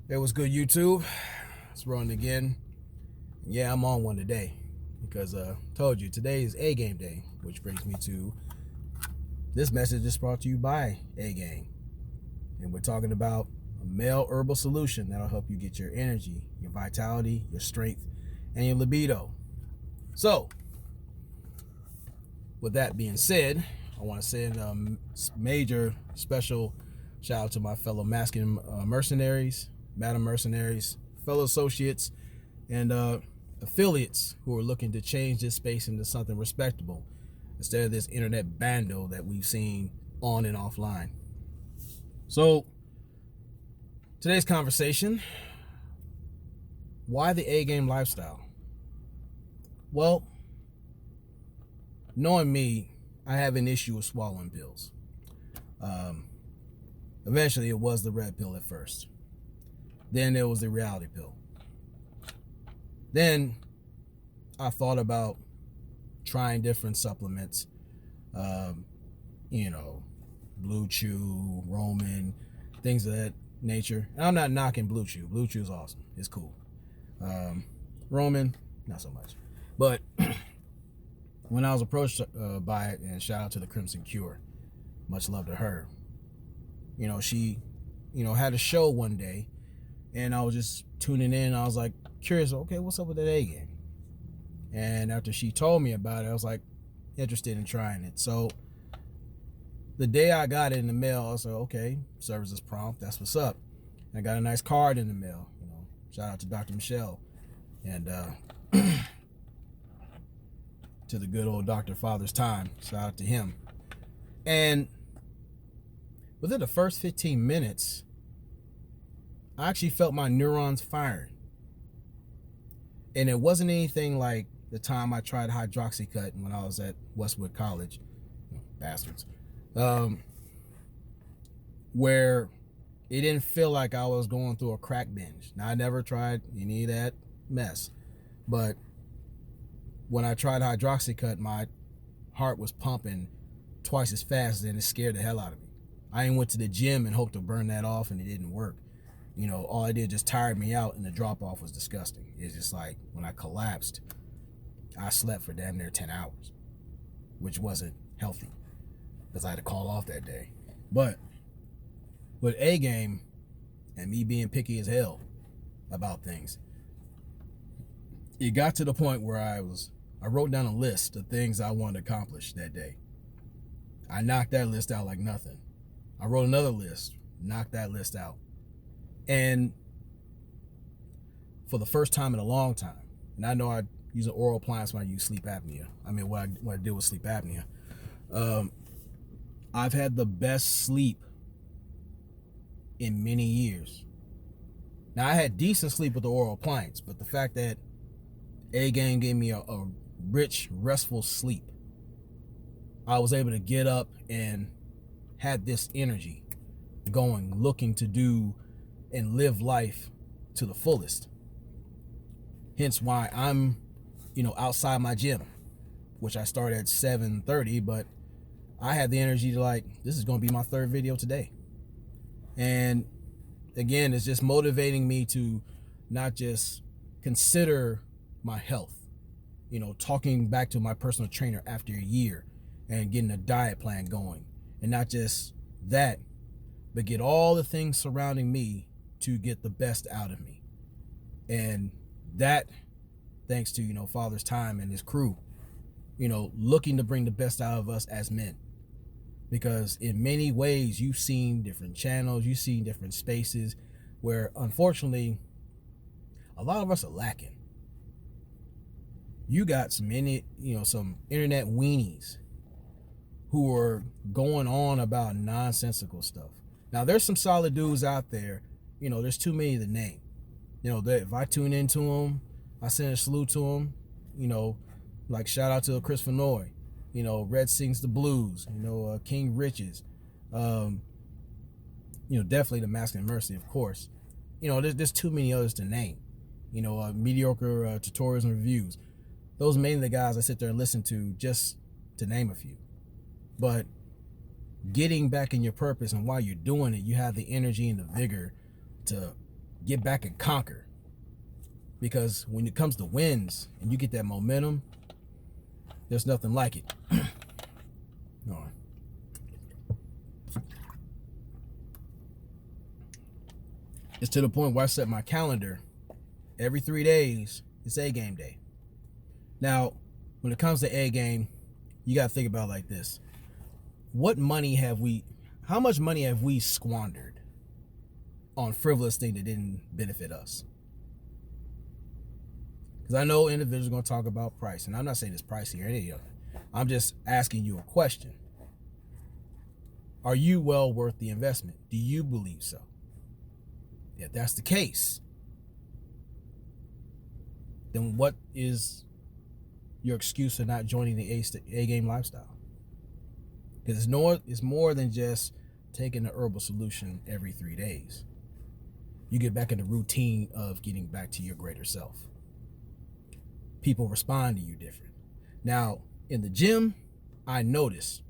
It was good, YouTube. It's rolling again. Yeah, I'm on one today because told you today is A Game Day, which brings me to this message is brought to you by A Game, and we're talking about a male herbal solution that'll help you get your energy, your vitality, your strength, and your libido. So, with that being said, I want to send a major special shout out to my fellow masculine mercenaries, madam mercenaries, fellow associates, and affiliates who are looking to change this space into something respectable instead of this internet bando that we've seen on and offline. So, today's conversation, why the A Game lifestyle? Well, knowing me, I have an issue with swallowing pills. Eventually, it was the red pill at first. Then there was the reality pill. Then I thought about trying different supplements, Blue Chew, Roman, things of that nature. And I'm not knocking Blue Chew. Blue Chew is awesome. It's cool. Roman, not so much. But when I was approached by it, and shout out to the Crimson Cure, much love to her. She, had a show one day, and I was just tuning in. I was like curious, okay, what's up with that A Game? And after she told me about it, I was like interested in trying it. So the day I got it in the mail, I was like, okay, service is prompt. That's what's up. And I got a nice card in the mail. Shout out to Dr. Michelle and to the good old Dr. Father's Time. Shout out to him. And within the first 15 minutes, I actually felt my neurons firing. And it wasn't anything like the time I tried Hydroxycut when I was at Westwood College, bastards, where it didn't feel like I was going through a crack binge. Now, I never tried any of that mess, but when I tried Hydroxycut, my heart was pumping twice as fast, and it scared the hell out of me. I even went to the gym and hoped to burn that off, and it didn't work. All I did just tired me out, and the drop off was disgusting. It's just like when I collapsed, I slept for damn near 10 hours, which wasn't healthy because I had to call off that day. But with A Game and me being picky as hell about things, it got to the point where I wrote down a list of things I wanted to accomplish that day. I knocked that list out like nothing. I wrote another list, knocked that list out. And for the first time in a long time, and I know I use an oral appliance when I use sleep apnea. I mean, what I deal with sleep apnea. I've had the best sleep in many years. Now, I had decent sleep with the oral appliance, but the fact that A Game gave me a rich, restful sleep, I was able to get up and had this energy going, looking to do and live life to the fullest. Hence why I'm, outside my gym, which I start at 7:30, but I had the energy to this is going to be my third video today. And again, it's just motivating me to not just consider my health, talking back to my personal trainer after a year and getting a diet plan going, and not just that, but get all the things surrounding me to get the best out of me. And that, thanks to, Father's Time and his crew, looking to bring the best out of us as men. Because in many ways, you've seen different channels, you've seen different spaces where, unfortunately, a lot of us are lacking. You got some internet weenies who are going on about nonsensical stuff. Now, there's some solid dudes out there. There's too many to name. If I tune into them, I send a salute to them. Like shout out to Chris Fenoy. Red Sings the Blues. King Riches. Definitely the Masculine Mercy, of course. There's too many others to name. Mediocre tutorials and reviews. Those are mainly the guys I sit there and listen to, just to name a few. But getting back in your purpose, and while you're doing it, you have the energy and the vigor to get back and conquer. Because when it comes to wins and you get that momentum, there's nothing like it. No. It's to the point where I set my calendar every 3 days. It's A game day. Now, when it comes to A game, you got to think about it like this. How much money have we squandered on frivolous things that didn't benefit us? Because I know individuals are going to talk about price, and I'm not saying it's pricey or any of it. I'm just asking you a question. Are you well worth the investment? Do you believe so? If that's the case, then what is your excuse for not joining the A game lifestyle? Because it's more than just taking the herbal solution every 3 days. You get back in the routine of getting back to your greater self. People respond to you different. Now, in the gym, I noticed,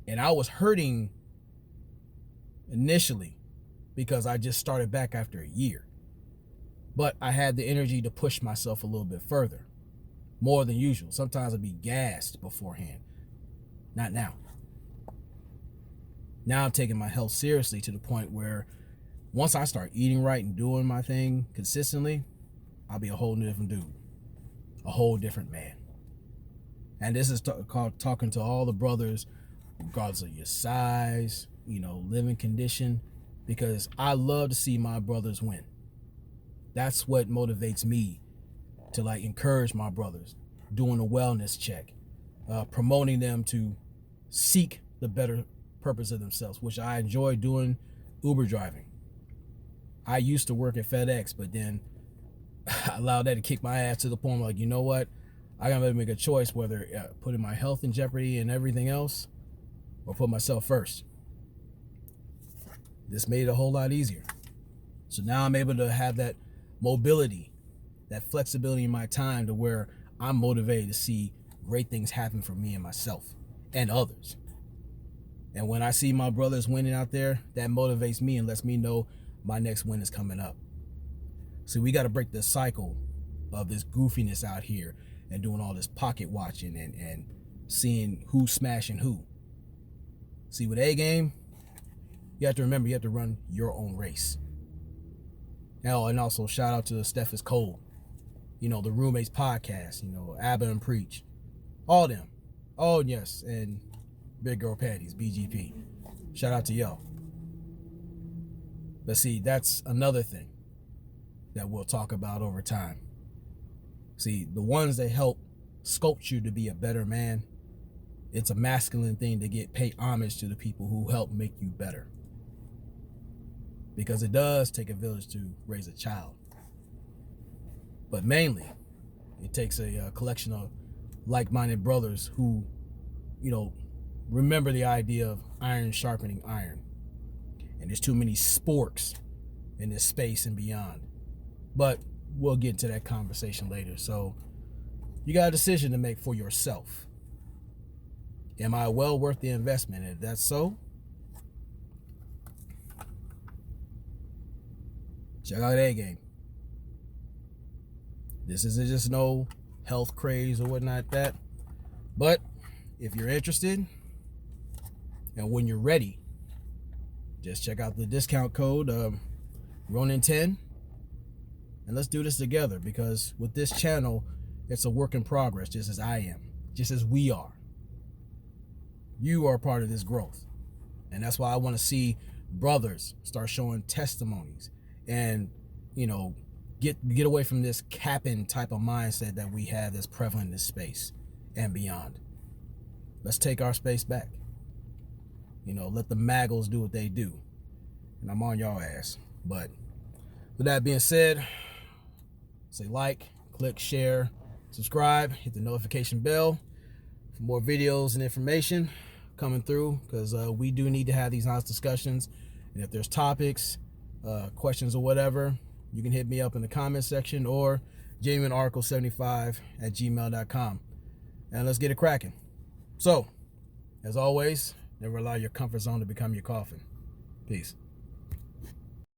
and I was hurting initially because I just started back after a year. But I had the energy to push myself a little bit further, more than usual. Sometimes I'd be gassed beforehand. Not now. Now I'm taking my health seriously to the point where once I start eating right and doing my thing consistently, I'll be a whole different dude, a whole different man. And this is called talking to all the brothers, regardless of your size, living condition, because I love to see my brothers win. That's what motivates me to encourage my brothers, doing a wellness check, promoting them to seek the better purpose of themselves, which I enjoy doing. Uber driving. I used to work at FedEx, but then I allowed that to kick my ass to the point where, you know what? I gotta make a choice whether putting my health in jeopardy and everything else or put myself first. This made it a whole lot easier. So now I'm able to have that mobility, that flexibility in my time to where I'm motivated to see great things happen for me and myself and others. And when I see my brothers winning out there, that motivates me and lets me know my next win is coming up. So we got to break the cycle of this goofiness out here and doing all this pocket watching and seeing who's smashing who. See, with A game, you have to remember you have to run your own race. Oh, and also shout out to Steph is Cold, the Roommates podcast, Abba and Preach, all them. Oh, yes, and Big Girl Patties, BGP. Shout out to y'all. But see, that's another thing that we'll talk about over time. See, the ones that help sculpt you to be a better man, it's a masculine thing to pay homage to the people who help make you better. Because it does take a village to raise a child. But mainly, it takes a collection of like-minded brothers who, remember the idea of iron sharpening iron. And there's too many sporks in this space and beyond. But we'll get into that conversation later. So you got a decision to make for yourself. Am I well worth the investment? And if that's so, check out A game. This isn't just no health craze or whatnot but if you're interested and when you're ready, just check out the discount code Ronin10 and let's do this together, because with this channel it's a work in progress, just as I am, just as we are. You are part of this growth, and that's why I want to see brothers start showing testimonies and get away from this capping type of mindset that we have that's prevalent in this space and beyond. Let's take our space back. Let the Maggles do what they do. And I'm on y'all ass. But with that being said, say like, click, share, subscribe, hit the notification bell for more videos and information coming through, because we do need to have these nice discussions. And if there's topics, questions or whatever, you can hit me up in the comment section or genuinearticle75@gmail.com. And let's get it cracking. So, as always, never allow your comfort zone to become your coffin. Peace.